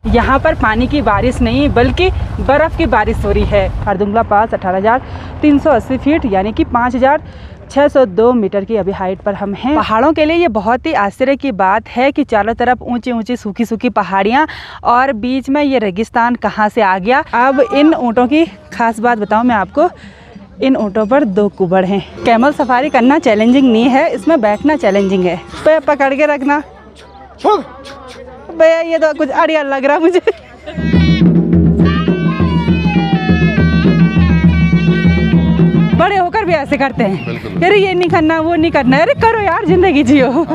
यहाँ पर पानी की बारिश नहीं बल्कि बर्फ़ की बारिश हो रही है। खारदुंगला पास 18,380 फीट यानी कि 5,602 मीटर की अभी हाइट पर हम हैं। पहाड़ों के लिए ये बहुत ही आश्चर्य की बात है कि चारों तरफ ऊंची ऊंची सूखी सूखी पहाड़ियाँ और बीच में ये रेगिस्तान कहाँ से आ गया। अब इन ऊँटों की खास बात बताऊँ मैं आपको, इन ऊँटों पर 2 कुबड़ हैं। कैमल सफारी करना चैलेंजिंग नहीं है, इसमें बैठना चैलेंजिंग है। पे पकड़ के रखना भैया, ये तो कुछ अड़िया लग रहा मुझे। बड़े होकर भी ऐसे करते हैं, अरे ये नहीं करना वो नहीं करना, अरे करो यार, जिंदगी जियो।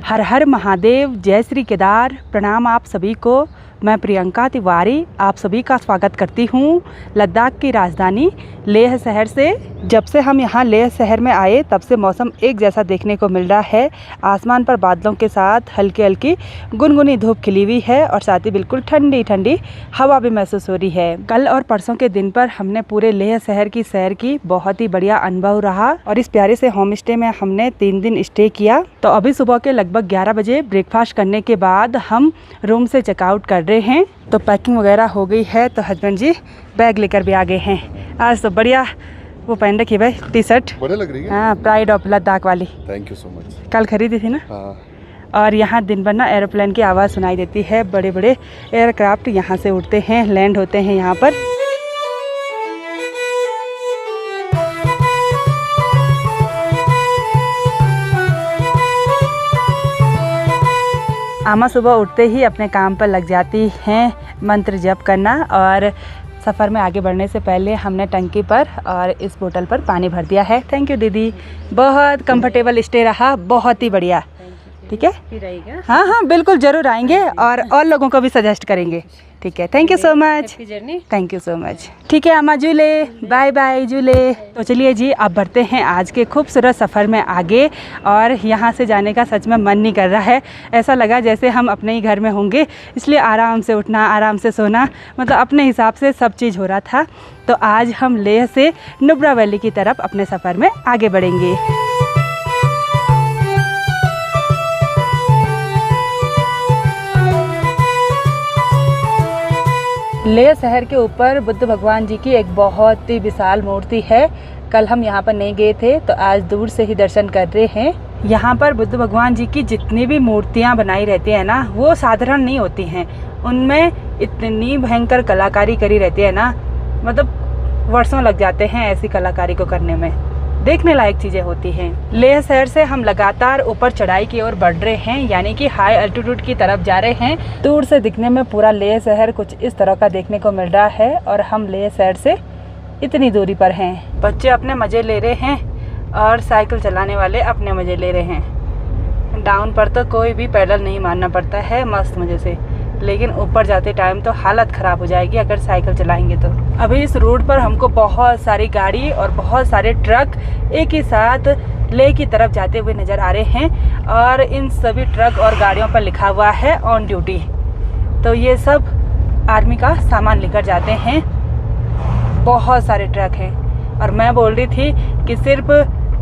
हर हर महादेव, जय श्री केदार। प्रणाम आप सभी को। मैं प्रियंका तिवारी आप सभी का स्वागत करती हूँ लद्दाख की राजधानी लेह शहर से। जब से हम यहाँ लेह शहर में आए तब से मौसम एक जैसा देखने को मिल रहा है। आसमान पर बादलों के साथ हल्की हल्की गुनगुनी धूप खिली हुई है और साथ ही बिल्कुल ठंडी ठंडी हवा भी महसूस हो रही है। कल और परसों के दिन पर हमने पूरे लेह शहर की सैर की, बहुत ही बढ़िया अनुभव रहा और इस प्यारे से होम स्टे में हमने 3 दिन स्टे किया। तो अभी सुबह के लगभग 11 बजे ब्रेकफास्ट करने के बाद हम रूम से चेकआउट कर रहे हैं। तो पैकिंग वगैरह हो गई है, तो हस्बैंड जी बैग लेकर भी आ गए हैं। आज तो बढ़िया वो पहन रखी भाई टी-शर्ट, बढ़िया लग रही है। हाँ, प्राइड ऑफ लद्दाख वाली। Thank you so much. कल खरीदी थी ना। हाँ। और यहाँ दिन भर ना एरोप्लेन की आवाज़ सुनाई देती है। बड़े बड़े एयरक्राफ्ट यहाँ से उड़ते हैं, लैंड होते हैं यहाँ पर। आमा सुबह उठते ही अपने काम पर लग जाती हैं मंत्र जप करना, और सफ़र में आगे बढ़ने से पहले हमने टंकी पर और इस बोतल पर पानी भर दिया है। थैंक यू दीदी, बहुत कंफर्टेबल स्टे रहा, बहुत ही बढ़िया। ठीक है, हाँ हाँ बिल्कुल ज़रूर आएंगे और लोगों को भी सजेस्ट करेंगे। ठीक है, thank you so much, thank you so much. ठीक है अम्मा, जूले, बाय बाय जूले। तो चलिए जी, अब बढ़ते हैं आज के खूबसूरत सफ़र में आगे। और यहाँ से जाने का सच में मन नहीं कर रहा है, ऐसा लगा जैसे हम अपने ही घर में होंगे, इसलिए आराम से उठना, आराम से सोना, मतलब अपने हिसाब से सब चीज़ हो रहा था। तो आज हम लेह से नुब्रा वैली की तरफ अपने सफ़र में आगे बढ़ेंगे। लेह शहर के ऊपर बुद्ध भगवान जी की एक बहुत ही विशाल मूर्ति है। कल हम यहाँ पर नहीं गए थे तो आज दूर से ही दर्शन कर रहे हैं। यहाँ पर बुद्ध भगवान जी की जितनी भी मूर्तियाँ बनाई रहती हैं ना, वो साधारण नहीं होती हैं। उनमें इतनी भयंकर कलाकारी करी रहती है ना, मतलब वर्षों लग जाते हैं ऐसी कलाकारी को करने में। देखने लायक चीज़ें होती हैं। लेह शहर से हम लगातार ऊपर चढ़ाई की ओर बढ़ रहे हैं, यानी कि हाई अल्टीट्यूड की तरफ जा रहे हैं। दूर से दिखने में पूरा लेह शहर कुछ इस तरह का देखने को मिल रहा है और हम लेह शहर से इतनी दूरी पर हैं। बच्चे अपने मज़े ले रहे हैं और साइकिल चलाने वाले अपने मज़े ले रहे हैं। डाउन पर तो कोई भी पैडल नहीं मारना पड़ता है मस्त मज़े से, लेकिन ऊपर जाते टाइम तो हालत ख़राब हो जाएगी अगर साइकिल चलाएंगे तो। अभी इस रोड पर हमको बहुत सारी गाड़ी और बहुत सारे ट्रक एक ही साथ लेह की तरफ जाते हुए नज़र आ रहे हैं और इन सभी ट्रक और गाड़ियों पर लिखा हुआ है ऑन ड्यूटी। तो ये सब आर्मी का सामान लेकर जाते हैं। बहुत सारे ट्रक हैं और मैं बोल रही थी कि सिर्फ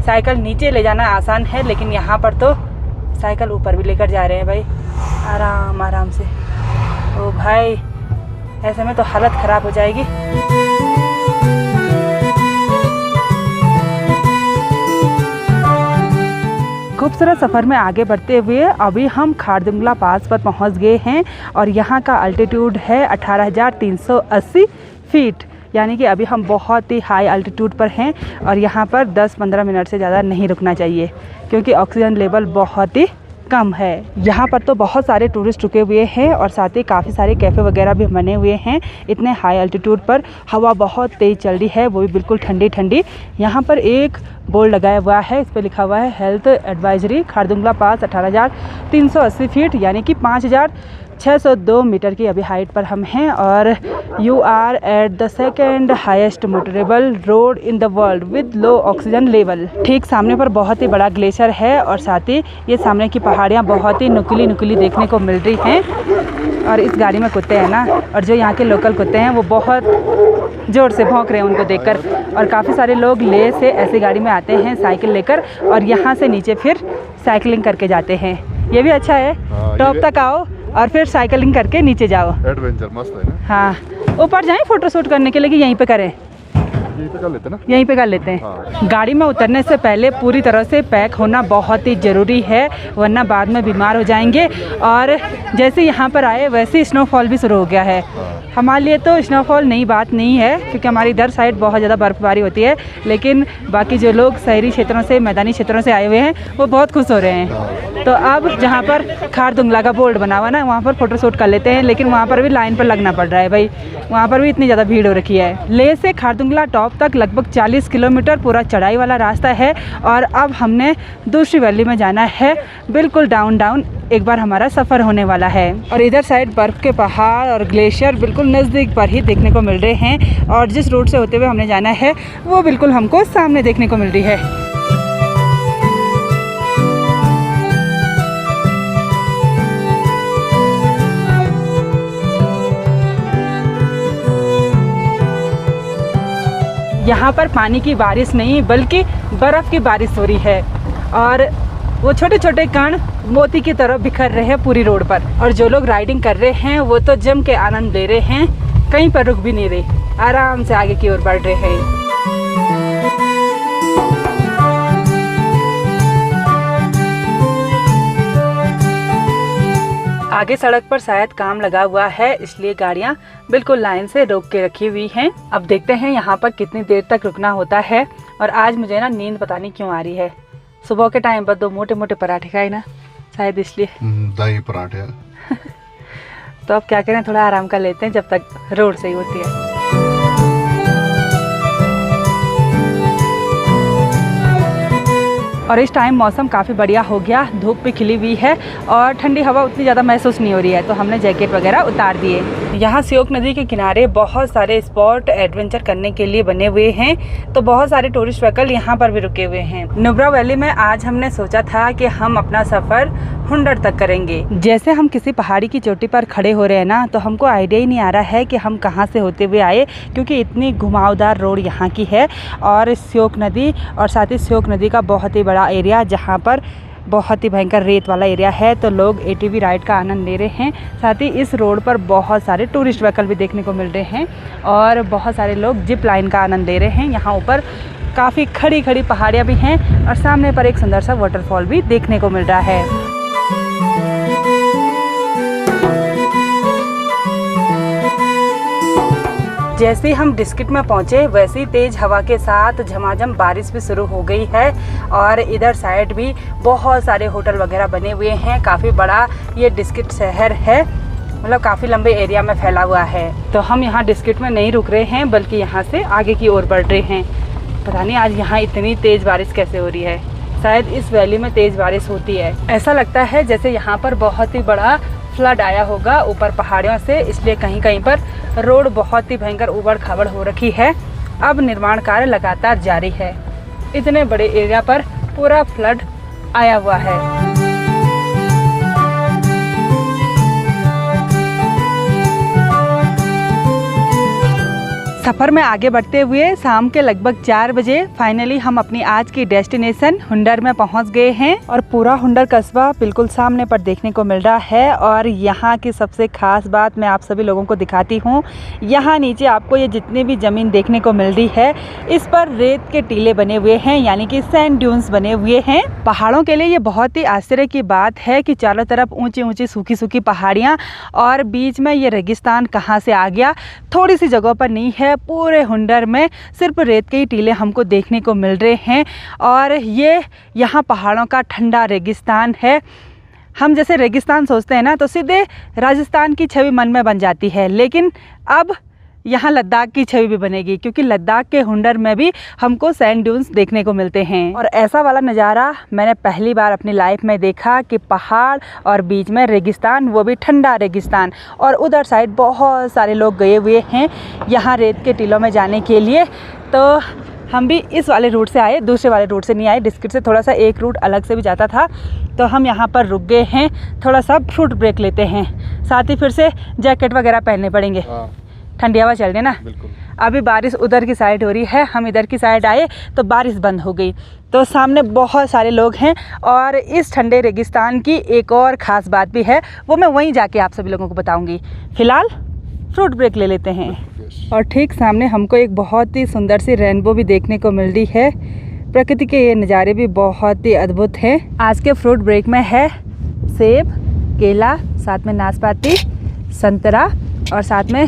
साइकिल नीचे ले जाना आसान है, लेकिन यहाँ पर तो साइकिल ऊपर भी लेकर जा रहे हैं भाई, आराम आराम से। ओ भाई, ऐसे में तो हालत ख़राब हो जाएगी। खूबसूरत सफ़र में आगे बढ़ते हुए अभी हम खारदुंगला पास पर पहुंच गए हैं और यहाँ का अल्टीट्यूड है 18,380 फीट, यानी कि अभी हम बहुत ही हाई अल्टीट्यूड पर हैं और यहाँ पर 10-15 मिनट से ज़्यादा नहीं रुकना चाहिए क्योंकि ऑक्सीजन लेवल बहुत ही कम है। यहाँ पर तो बहुत सारे टूरिस्ट रुके हुए हैं और साथ ही काफ़ी सारे कैफ़े वगैरह भी बने हुए हैं। इतने हाई अल्टीट्यूड पर हवा बहुत तेज़ चल रही है, वो भी बिल्कुल ठंडी ठंडी। यहाँ पर एक बोर्ड लगाया हुआ है, इस पर लिखा हुआ है हेल्थ एडवाइजरी। खारदुंगला पास 18,380 फीट यानी कि 5,602 मीटर की अभी हाइट पर हम हैं और you are at the second highest motorable road in the world with low oxygen level. ठीक सामने पर बहुत ही बड़ा ग्लेशियर है और साथ ही ये सामने की पहाड़ियाँ बहुत ही नुकीली नुकीली देखने को मिल रही हैं। और इस गाड़ी में कुत्ते हैं ना, और जो यहाँ के लोकल कुत्ते हैं वो बहुत ज़ोर से भौंक रहे हैं उनको देखकर। और काफ़ी सारे लोग लेह से ऐसी गाड़ी में आते हैं साइकिल लेकर और यहाँ से नीचे फिर साइकिलिंग करके जाते हैं। ये भी अच्छा है, टॉप तक आओ और फिर साइकिलिंग करके नीचे जाओ। एडवेंचर मस्त है ना। हाँ, ऊपर जाएं फोटो शूट करने के लिए कि यहीं पे करें? यहीं पे कर लेते ना। यहीं पे कर लेते हैं। हाँ। गाड़ी में उतरने से पहले पूरी तरह से पैक होना बहुत ही ज़रूरी है, वरना बाद में बीमार हो जाएंगे। और जैसे यहाँ पर आए वैसे स्नोफॉल भी शुरू हो गया है। हमारे लिए तो स्नोफॉल नई बात नहीं है, क्योंकि हमारी इधर साइड बहुत ज़्यादा बर्फ़बारी होती है, लेकिन बाकी जो लोग शहरी क्षेत्रों से, मैदानी क्षेत्रों से आए हुए हैं, वो बहुत खुश हो रहे हैं। तो अब जहाँ पर खारदुंगला का बोर्ड बना हुआ ना, वहाँ पर फ़ोटो शूट कर लेते हैं, लेकिन वहाँ पर भी लाइन पर लगना पड़ रहा है भाई, वहाँ पर भी इतनी ज़्यादा भीड़ हो रखी है। लेह से खारदुंगला टॉप तक लगभग 40 किलोमीटर पूरा चढ़ाई वाला रास्ता है, और अब हमने दूसरी वैली में जाना है, बिल्कुल डाउन एक बार हमारा सफ़र होने वाला है। और इधर साइड बर्फ़ के पहाड़ और ग्लेशियर बिल्कुल नज़दीक पर ही देखने को मिल रहे हैं, और जिस रोड से होते हुए हमने जाना है वो बिल्कुल हमको सामने देखने को मिल रही है। यहाँ पर पानी की बारिश नहीं बल्कि बर्फ़ की बारिश हो रही है, और वो छोटे छोटे कण मोती की तरह बिखर रहे हैं पूरी रोड पर। और जो लोग राइडिंग कर रहे हैं वो तो जम के आनंद ले रहे हैं, कहीं पर रुक भी नहीं रहे, आराम से आगे की ओर बढ़ रहे हैं। आगे सड़क पर शायद काम लगा हुआ है, इसलिए गाड़ियाँ बिल्कुल लाइन से रोक के रखी हुई हैं। अब देखते हैं यहाँ पर कितनी देर तक रुकना होता है। और आज मुझे ना नींद पता नहीं क्यों आ रही है। सुबह के टाइम पर 2 मोटे मोटे पराठे खाए ना, शायद इसलिए। दही पराठे। तो अब क्या करें, थोड़ा आराम कर लेते हैं जब तक रोड सही होती है। और इस टाइम मौसम काफ़ी बढ़िया हो गया, धूप भी खिली हुई है और ठंडी हवा उतनी ज़्यादा महसूस नहीं हो रही है, तो हमने जैकेट वगैरह उतार दिए। यहाँ श्योक नदी के किनारे बहुत सारे स्पॉट एडवेंचर करने के लिए बने हुए हैं, तो बहुत सारे टूरिस्ट व्हीकल यहाँ पर भी रुके हुए हैं। नुब्रा वैली में आज हमने सोचा था कि हम अपना सफ़र हुंडर तक करेंगे। जैसे हम किसी पहाड़ी की चोटी पर खड़े हो रहे हैं ना, तो हमको आइडिया ही नहीं आ रहा है कि हम कहाँ से होते हुए आए, क्योंकि इतनी घुमावदार रोड यहाँ की है। और श्योक नदी और साथ ही श्योक नदी का बहुत ही बड़ा एरिया, जहाँ पर बहुत ही भयंकर रेत वाला एरिया है, तो लोग ATV राइड का आनंद ले रहे हैं। साथ ही इस रोड पर बहुत सारे टूरिस्ट व्हीकल भी देखने को मिल रहे हैं, और बहुत सारे लोग जिप लाइन का आनंद ले रहे हैं। यहाँ ऊपर काफ़ी खड़ी खड़ी पहाड़ियाँ भी हैं, और सामने पर एक सुंदर सा वाटरफॉल भी देखने को मिल रहा है। जैसे ही हम डिस्ट्रिक्ट में पहुंचे, वैसे ही तेज़ हवा के साथ झमाझम बारिश भी शुरू हो गई है। और इधर साइड भी बहुत सारे होटल वगैरह बने हुए हैं। काफ़ी बड़ा ये डिस्ट्रिक्ट शहर है, मतलब काफ़ी लंबे एरिया में फैला हुआ है। तो हम यहाँ डिस्ट्रिक्ट में नहीं रुक रहे हैं, बल्कि यहाँ से आगे की ओर बढ़ रहे हैं। पता नहीं आज यहाँ इतनी तेज़ बारिश कैसे हो रही है। शायद इस वैली में तेज़ बारिश होती है। ऐसा लगता है जैसे यहाँ पर बहुत ही बड़ा फ्लड आया होगा ऊपर पहाड़ियों से, इसलिए कहीं कहीं पर रोड बहुत ही भयंकर उबड़ खाबड़ हो रखी है। अब निर्माण कार्य लगातार जारी है। इतने बड़े एरिया पर पूरा फ्लड आया हुआ है। सफ़र में आगे बढ़ते हुए शाम के लगभग 4 बजे फाइनली हम अपनी आज की डेस्टिनेशन हुंडर में पहुंच गए हैं। और पूरा हुंडर कस्बा बिल्कुल सामने पर देखने को मिल रहा है। और यहाँ की सबसे खास बात मैं आप सभी लोगों को दिखाती हूँ। यहाँ नीचे आपको ये जितनी भी ज़मीन देखने को मिल रही है, इस पर रेत के टीले बने हुए हैं, यानी कि सैंड ड्यून्स बने हुए हैं। पहाड़ों के लिए ये बहुत ही आश्चर्य की बात है कि चारों तरफ ऊँची ऊँची सूखी सूखी पहाड़ियाँ, और बीच में ये रेगिस्तान कहाँ से आ गया, थोड़ी सी जगहों पर नहीं है। पूरे हुंडर में सिर्फ रेत के ही टीले हमको देखने को मिल रहे हैं। और ये यहाँ पहाड़ों का ठंडा रेगिस्तान है। हम जैसे रेगिस्तान सोचते हैं ना, तो सीधे राजस्थान की छवि मन में बन जाती है, लेकिन अब यहाँ लद्दाख की छवि भी बनेगी, क्योंकि लद्दाख के हुंडर में भी हमको सैंड ड्यून्स देखने को मिलते हैं। और ऐसा वाला नज़ारा मैंने पहली बार अपनी लाइफ में देखा कि पहाड़ और बीच में रेगिस्तान, वो भी ठंडा रेगिस्तान। और उधर साइड बहुत सारे लोग गए हुए हैं यहाँ रेत के टीलों में जाने के लिए। तो हम भी इस वाले रूट से आए, दूसरे वाले रूट से नहीं आए। डिस्ट्रिक्ट से थोड़ा सा एक रूट अलग से भी जाता था, तो हम यहाँ पर रुक गए हैं, थोड़ा सा फूड ब्रेक लेते हैं। साथ ही फिर से जैकेट वगैरह पहनने पड़ेंगे, ठंडी हवा चल रही है ना। बिल्कुल। अभी बारिश उधर की साइड हो रही है, हम इधर की साइड आए तो बारिश बंद हो गई। तो सामने बहुत सारे लोग हैं और इस ठंडे रेगिस्तान की एक और ख़ास बात भी है, वो मैं वहीं जाके आप सभी लोगों को बताऊंगी। फ़िलहाल फ्रूट ब्रेक ले लेते हैं। और ठीक सामने हमको एक बहुत ही सुंदर सी रेनबो भी देखने को मिल रही है। प्रकृति के ये नज़ारे भी बहुत ही अद्भुत हैं। आज के फ्रूट ब्रेक में है सेब, केला, साथ में नाशपाती, संतरा और साथ में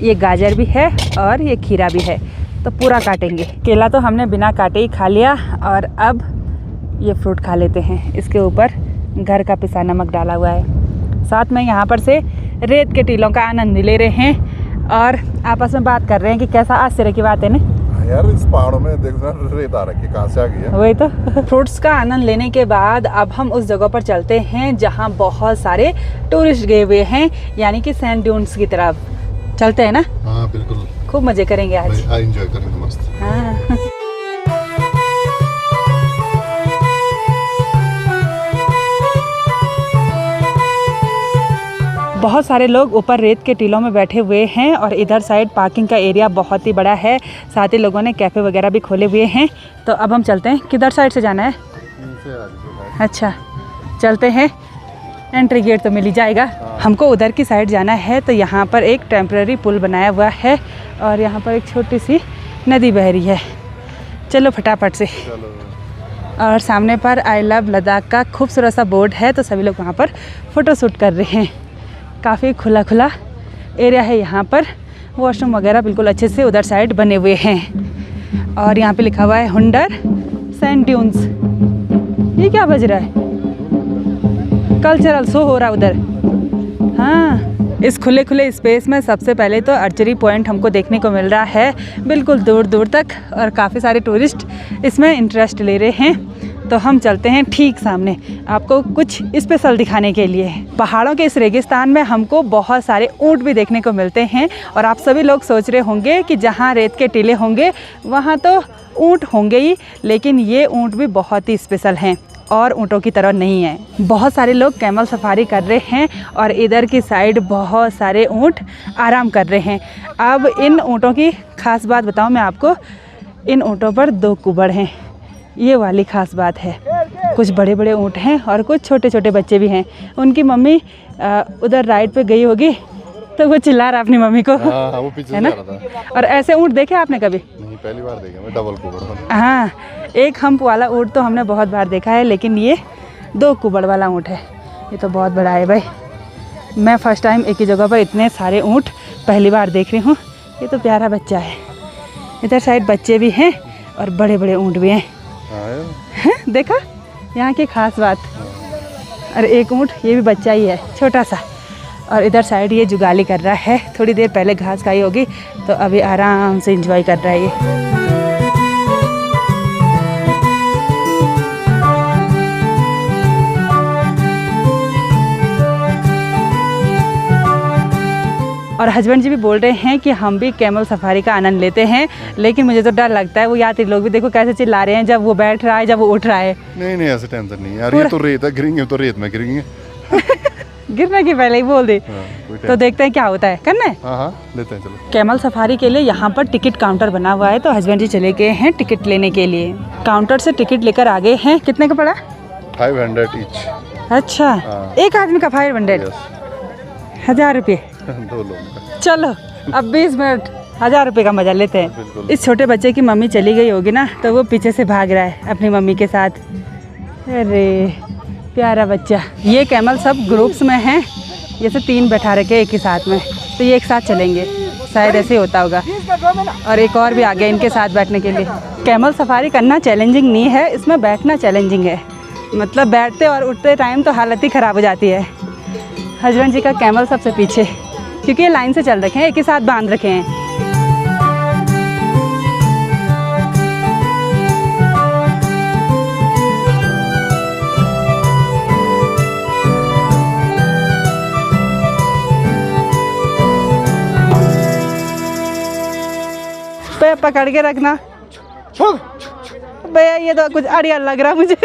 ये गाजर भी है और ये खीरा भी है। तो पूरा काटेंगे। केला तो हमने बिना काटे ही खा लिया और अब ये फ्रूट खा लेते हैं। इसके ऊपर घर का पिसा नमक डाला हुआ है। साथ में यहाँ पर से रेत के टीलों का आनंद ले रहे हैं और आपस में बात कर रहे हैं कि कैसा आश्चर्य की बात है ना यार, इस पहाड़ों में देख रेत आ रखी है, कहाँ से आ गई है? वही तो। फ्रूट्स का आनंद लेने के बाद अब हम उस जगह पर चलते हैं जहाँ बहुत सारे टूरिस्ट गए हुए हैं, यानी कि सैंड ड्यून्स की तरफ चलते हैं ना। हाँ बिल्कुल, खूब मजे करेंगे आज। एंजॉय करेंगे मस्त। हाँ। बहुत सारे लोग ऊपर रेत के टीलों में बैठे हुए हैं और इधर साइड पार्किंग का एरिया बहुत ही बड़ा है। साथ ही लोगों ने कैफ़े वगैरह भी खोले हुए हैं। तो अब हम चलते हैं। किधर साइड से जाना है? अच्छा, चलते हैं। एंट्री गेट तो मिल ही जाएगा। हमको उधर की साइड जाना है। तो यहाँ पर एक टेम्परेरी पुल बनाया हुआ है और यहाँ पर एक छोटी सी नदी बह रही है। चलो फटाफट से। और सामने पर आई लव लद्दाख का खूबसूरत सा बोर्ड है, तो सभी लोग वहाँ पर फ़ोटो शूट कर रहे हैं। काफ़ी खुला खुला एरिया है यहाँ पर। वॉशरूम वगैरह बिल्कुल अच्छे से उधर साइड बने हुए हैं। और यहाँ पे लिखा हुआ है हुंडर सैंड ड्यून्स। ये क्या बज रहा है? कल्चरल शो हो रहा है उधर। हाँ, इस खुले खुले स्पेस में सबसे पहले तो आर्चरी पॉइंट हमको देखने को मिल रहा है बिल्कुल दूर दूर तक और काफ़ी सारे टूरिस्ट इसमें इंटरेस्ट ले रहे हैं। तो हम चलते हैं ठीक सामने आपको कुछ स्पेशल दिखाने के लिए। पहाड़ों के इस रेगिस्तान में हमको बहुत सारे ऊँट भी देखने को मिलते हैं और आप सभी लोग सोच रहे होंगे कि जहाँ रेत के टीले होंगे वहाँ तो ऊँट होंगे ही, लेकिन ये ऊँट भी बहुत ही स्पेशल हैं और ऊँटों की तरह नहीं है। बहुत सारे लोग कैमल सफारी कर रहे हैं और इधर की साइड बहुत सारे ऊँट आराम कर रहे हैं। अब इन ऊँटों की खास बात बताऊं मैं आपको। इन ऊँटों पर 2 कुबड़ हैं, ये वाली खास बात है। कुछ बड़े बड़े ऊँट हैं और कुछ छोटे छोटे बच्चे भी हैं। उनकी मम्मी उधर राइड पे गई होगी तो वो चिल्ला रहा अपनी मम्मी को। हाँ, वो पीछे है ना? और ऐसे ऊँट देखे आपने कभी? नहीं, पहली बार देखे मैं डबल कुबड़। हाँ, एक हम्प वाला ऊँट तो हमने बहुत बार देखा है, लेकिन ये 2 कुबड़ वाला ऊँट है। ये तो बहुत बड़ा है भाई। मैं फर्स्ट टाइम एक ही जगह पर इतने सारे ऊँट पहली बार देख रही हूँ। ये तो प्यारा बच्चा है। इधर साइड बच्चे भी हैं और बड़े बड़े ऊँट भी हैं। देखा यहाँ की खास बात। और एक ऊँट ये भी बच्चा ही है, छोटा सा। और इधर साइड ये जुगाली कर रहा है। थोड़ी देर पहले घास खाई होगी तो अभी आराम से एंजॉय कर रहा है ये। और हस्बैंड जी भी बोल रहे हैं कि हम भी कैमल सफारी का आनंद लेते हैं, लेकिन मुझे तो डर लगता है। वो यात्री लोग भी देखो कैसे चिल्ला रहे हैं जब वो बैठ रहा है, जब वो उठ रहा है। नहीं नहीं, ऐसे टेंशन नहीं यार। ये तो रेत है, गिरेंगे तो रेत में गिरेंगे। गिरने की पहले ही बोल दे। तो देखते हैं क्या होता है। करना है? हाँ, लेते हैं चलो। कैमल सफारी के लिए यहाँ पर टिकट काउंटर बना हुआ है, तो हस्बैंड जी चले गए हैं टिकट लेने के लिए। काउंटर से टिकट लेकर आ गए हैं। कितने का पड़ा? 500 ईच। अच्छा, एक आदमी का 500? 1000 रुपये 2 लोगों का। चलो अब 20 मिनट 1000 रुपये का मजा लेते हैं। इस छोटे बच्चे की मम्मी चली गई होगी ना, तो वो पीछे से भाग रहा है अपनी मम्मी के साथ। अरे प्यारा बच्चा। ये कैमल सब ग्रुप्स में हैं, जैसे 3 बैठा रखे एक ही साथ में, तो ये एक साथ चलेंगे, शायद ऐसे ही होता होगा। और एक और भी आ गया इनके साथ बैठने के लिए। कैमल सफारी करना चैलेंजिंग नहीं है, इसमें बैठना चैलेंजिंग है। मतलब बैठते और उठते टाइम तो हालत ही ख़राब हो जाती है। हस्बैंड जी का कैमल सबसे पीछे, क्योंकि ये लाइन से चल रखे हैं, एक ही साथ बांध रखे हैं। पकड़ के रखना भैया, ये तो कुछ अड़िया लग रहा मुझे।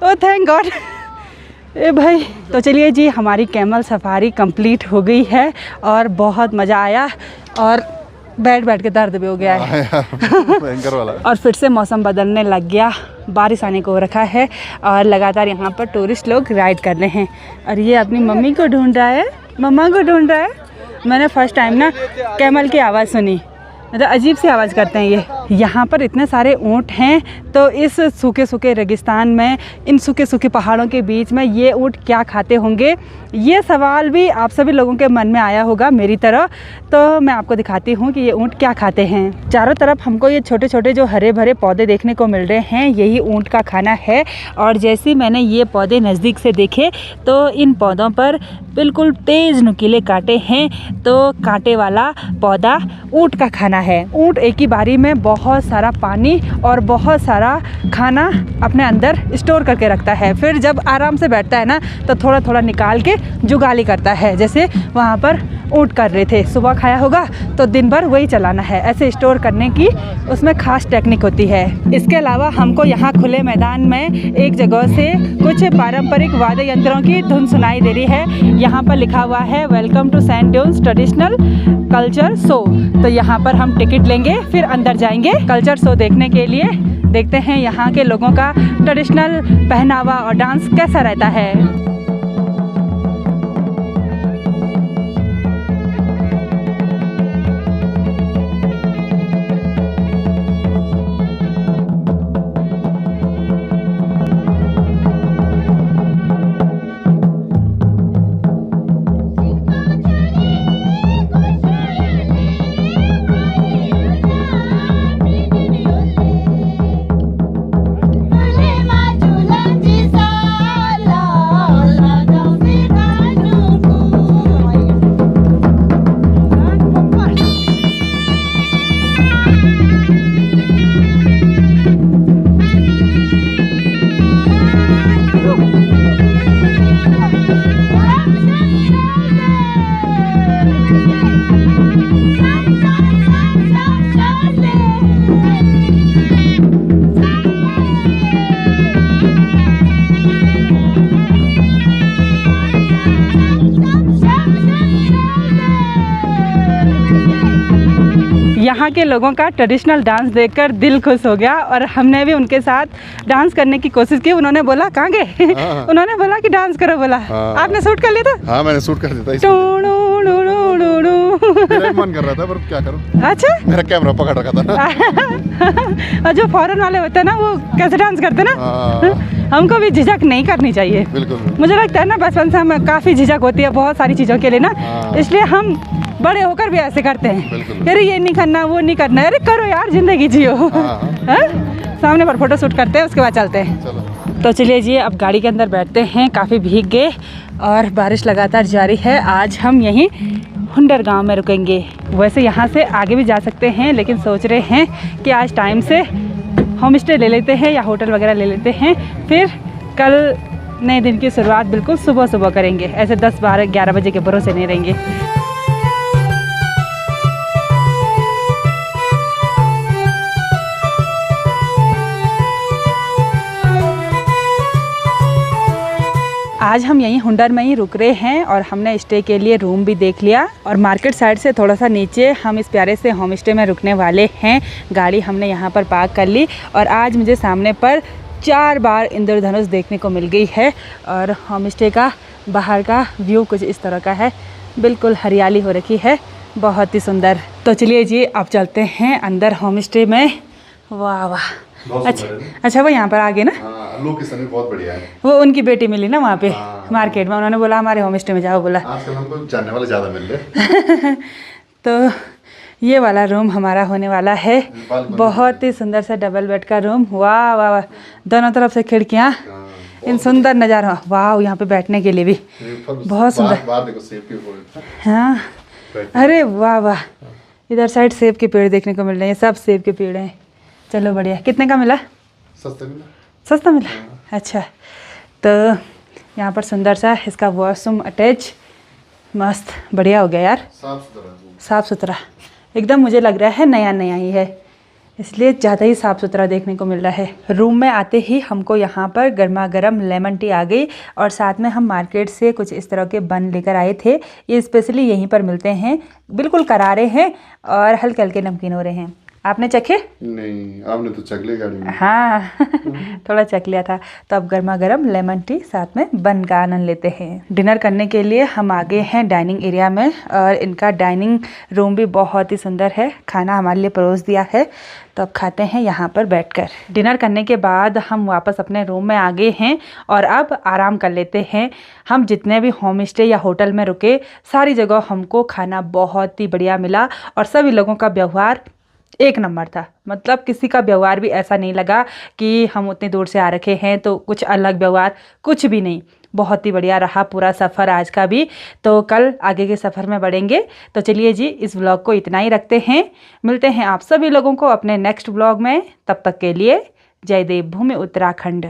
Oh thank God. ए भाई, तो चलिए जी, हमारी कैमल सफारी कंप्लीट हो गई है और बहुत मज़ा आया और बैठ बैठ के दर्द भी हो गया है। भयंकर वाला। और फिर से मौसम बदलने लग गया, बारिश आने को रखा है और लगातार यहाँ पर टूरिस्ट लोग राइड कर रहे हैं। और ये अपनी मम्मी को ढूंढ रहा है, मम्मा को ढूंढ रहा है। मैंने फर्स्ट टाइम ना कैमल की आवाज़ सुनी, मतलब अजीब सी आवाज़ करते हैं ये। यहाँ पर इतने सारे ऊँट हैं, तो इस सूखे सूखे रेगिस्तान में, इन सूखे सूखे पहाड़ों के बीच में ये ऊँट क्या खाते होंगे, ये सवाल भी आप सभी लोगों के मन में आया होगा मेरी तरह। तो मैं आपको दिखाती हूँ कि ये ऊँट क्या खाते हैं। चारों तरफ हमको ये छोटे छोटे जो हरे भरे पौधे देखने को मिल रहे हैं, यही ऊँट का खाना है। और जैसे मैंने ये पौधे नज़दीक से देखे तो इन पौधों पर बिल्कुल तेज़ नुकीले कांटे हैं, तो कांटे वाला पौधा ऊँट का खाना है। ऊँट एक ही बारी में बहुत सारा पानी और बहुत सारा खाना अपने अंदर स्टोर करके रखता है। फिर जब आराम से बैठता है ना, तो थोड़ा थोड़ा निकाल के जुगाली करता है, जैसे वहाँ पर ऊँट कर रहे थे। सुबह खाया होगा तो दिन भर वही चलाना है। ऐसे स्टोर करने की उसमें खास टेक्निक होती है। इसके अलावा हमको यहाँ खुले मैदान में एक जगह से कुछ पारंपरिक वाद्य यंत्रों की धुन सुनाई दे रही है। यहाँ पर लिखा हुआ है welcome to sand dunes traditional culture show. तो यहाँ पर हम टिकट लेंगे, फिर अंदर जाएंगे कल्चर शो देखने के लिए। देखते हैं यहाँ के लोगों का ट्रेडिशनल पहनावा और डांस कैसा रहता है। यहाँ के लोगों का ट्रेडिशनल डांस देखकर दिल खुश हो गया और हमने भी उनके साथ डांस करने की कोशिश की। उन्होंने बोला कहाँ गए? उन्होंने बोला कि डांस करो। बोला आपने शूट कर लिया था? हाँ, मैंने शूट कर दिया था। मेरा मन कर रहा था, पर क्या करूं। अच्छा, मेरा कैमरा पकड़ रखा था ना। और जो फॉरेन वाले होते हैं ना, वो कैसे डांस करते हैं ना, हमको भी झिझक नहीं करनी चाहिए। बिल्कुल। मुझे लगता है ना, बचपन से हमें काफ़ी झिझक होती है बहुत सारी चीज़ों के लिए ना, इसलिए हम बड़े होकर भी ऐसे करते हैं। अरे ये नहीं करना, वो नहीं करना। अरे करो यार, जिंदगी जियो। सामने पर फोटो शूट करते हैं, उसके बाद चलते हैं। तो चलिए जी, अब गाड़ी के अंदर बैठते हैं। काफ़ी भीग गए और बारिश लगातार जारी है। आज हम यहीं हुंडर गांव में रुकेंगे। वैसे यहाँ से आगे भी जा सकते हैं, लेकिन सोच रहे हैं कि आज टाइम से होम स्टे ले लेते हैं या होटल वगैरह ले लेते हैं, फिर कल नए दिन की शुरुआत बिल्कुल सुबह सुबह करेंगे। ऐसे 10, 12, 11 बजे के भरोसे नहीं रहेंगे। आज हम यहीं हुंडर में ही रुक रहे हैं और हमने स्टे के लिए रूम भी देख लिया। और मार्केट साइड से थोड़ा सा नीचे हम इस प्यारे से होम स्टे में रुकने वाले हैं। गाड़ी हमने यहाँ पर पार्क कर ली और आज मुझे सामने पर 4 बार इंद्रधनुष देखने को मिल गई है। और होम स्टे का बाहर का व्यू कुछ इस तरह का है, बिल्कुल हरियाली हो रखी है, बहुत ही सुंदर। तो चलिए जी, अब चलते हैं अंदर होम स्टे में। वाह वाह, अच्छा वो यहाँ पर आगे ना, लोकेशन भी बहुत बढ़िया है। वो उनकी बेटी मिली ना वहाँ पे मार्केट में, उन्होंने बोला हमारे होम स्टे में जाओ। बोला आजकल हमको जानने वाले ज़्यादा मिल रहे। तो ये वाला रूम हमारा होने वाला है। बहुत ही सुंदर सा डबल बेड का रूम। वाह वाह वाह, दोनों तरफ से खिड़कियाँ, इन सुंदर नज़ारा। वाह, यहाँ पे बैठने के लिए भी बहुत सुंदर। हाँ, अरे वाह वाह, इधर साइड सेब के पेड़ देखने को मिल रहे हैं। सब सेब के पेड़ हैं। चलो बढ़िया। कितने का मिला? सस्ता मिला। अच्छा, तो यहाँ पर सुंदर सा इसका वॉशरूम अटैच, मस्त बढ़िया हो गया यार। साफ सुथरा एकदम, मुझे लग रहा है नया नया ही है। इसलिए ज़्यादा ही साफ़ सुथरा देखने को मिल रहा है। रूम में आते ही हमको यहाँ पर गर्मा गर्म लेमन टी आ गई और साथ में हम मार्केट से कुछ इस तरह के बन लेकर आए थे। ये स्पेशली यहीं पर मिलते हैं, बिल्कुल करारे हैं और हल्के हल्के नमकीन हो रहे हैं। आपने चखे? नहीं, आपने तो चख लिया गाड़ी में। हाँ थोड़ा चख लिया था। तो अब गर्मा गर्म लेमन टी साथ में बन का आनंद लेते हैं। डिनर करने के लिए हम आ गए हैं डाइनिंग एरिया में और इनका डाइनिंग रूम भी बहुत ही सुंदर है। खाना हमारे लिए परोस दिया है, तो अब खाते हैं यहाँ पर बैठकर। डिनर करने के बाद हम वापस अपने रूम में आ गए हैं और अब आराम कर लेते हैं। हम जितने भी होम स्टे या होटल में रुके, सारी जगह हमको खाना बहुत ही बढ़िया मिला और सभी लोगों का व्यवहार एक नंबर था। मतलब किसी का व्यवहार भी ऐसा नहीं लगा कि हम उतनी दूर से आ रखे हैं तो कुछ अलग व्यवहार, कुछ भी नहीं। बहुत ही बढ़िया रहा पूरा सफ़र आज का भी। तो कल आगे के सफ़र में बढ़ेंगे। तो चलिए जी, इस व्लॉग को इतना ही रखते हैं। मिलते हैं आप सभी लोगों को अपने नेक्स्ट व्लॉग में। तब तक के लिए जय देवभूमि उत्तराखंड।